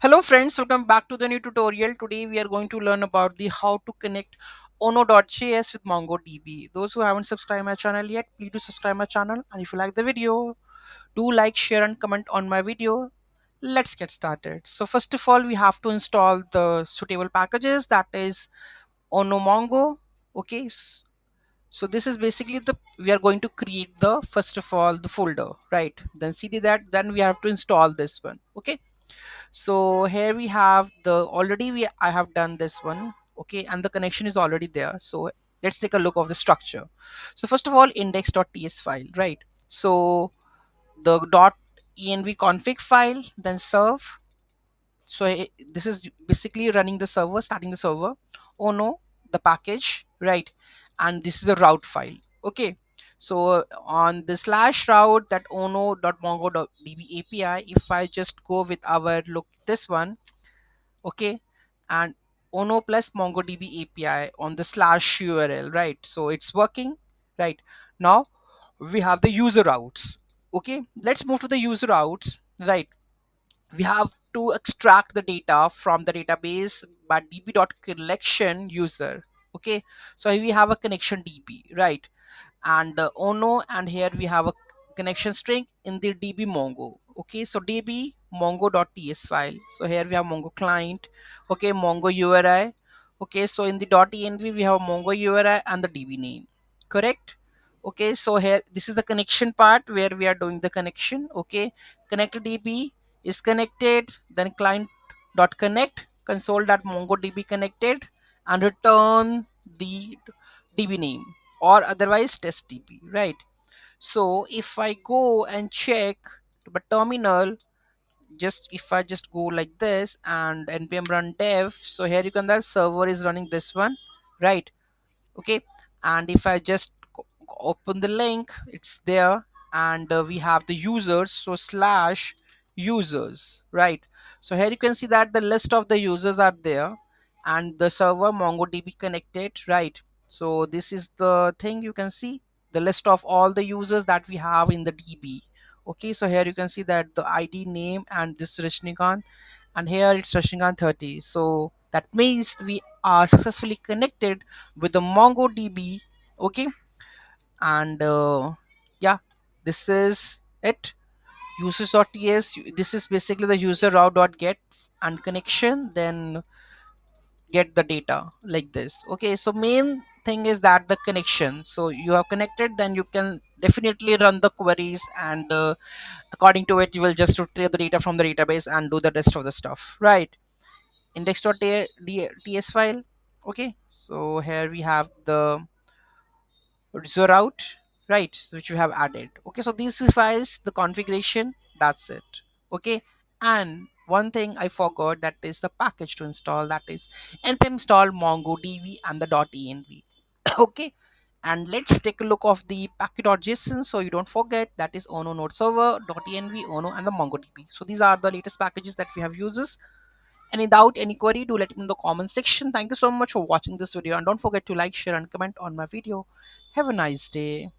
Hello friends, welcome back to the new tutorial. Today we are going to learn about the how to connect Ono.js with MongoDB. Those who haven't subscribed my channel yet, please do subscribe my channel. And if you like the video, do like, share and comment on my video. Let's get started. So first of all, we have to install the suitable packages, that is Ono Mongo. Okay. So this is basically we are going to create the first of all the folder, right? Then cd that, then we have to install this one. Okay, so here we have the already we I have done this one. Okay, and the connection is already there. So let's take a look of the structure. So first of all, index.ts file, right? So the .env config file, then serve. So this is basically running the server, starting the server. Oh no, the package, right? And this is the route file. Okay, so on the slash route, that ono.mongodb API, if I just go with our look this one, okay, and ono plus mongodb API on the slash URL, right? So it's working, right? Now we have the user routes. Okay, let's move to the user routes, right? We have to extract the data from the database by db.collection user. Okay, so we have a connection db, right? And ono, and here we have a connection string in the db mongo. Okay, so db mongo.ts file. So here we have mongo client. Okay, mongo uri. Okay, so in the .env we have mongo uri and the db name, correct? Okay, so here this is the connection part where we are doing the connection. Okay, connect db is connected, then client dot connect console dot mongodb connected, and return the db name, or otherwise test db, right? So if I go and check the terminal, just if I just go like this and npm run dev, so here you can, that server is running this one, right? Okay, and if I just open the link, it's there. And we have the users, so slash users, right? So here you can see that the list of the users are there, and the server mongodb connected, right? So this is the thing, you can see the list of all the users that we have in the db. Okay, so here you can see that the id, name, and this Rajnikant, and here it's Rajnikant 30. So that means we are successfully connected with the MongoDB. Okay, and yeah, this is it. Users.ts, this is basically the user route.get and connection, then get the data like this. Okay, so main thing is that the connection, so you are connected, then you can definitely run the queries, and according to it you will just retrieve the data from the database and do the rest of the stuff, right? Index.ts file. Okay, so here we have the user route, right? So which we have added. Okay, so these files, the configuration, that's it. Okay, and one thing I forgot, that is the package to install, that is npm install mongodb and the .env. Okay, and let's take a look of the package.json, so you don't forget, that is ono node server .env, ono, and the mongodb. So these are the latest packages that we have uses. Any doubt, any query, do let me know in the comment section. Thank you so much for watching this video, and don't forget to like, share and comment on my video. Have a nice day.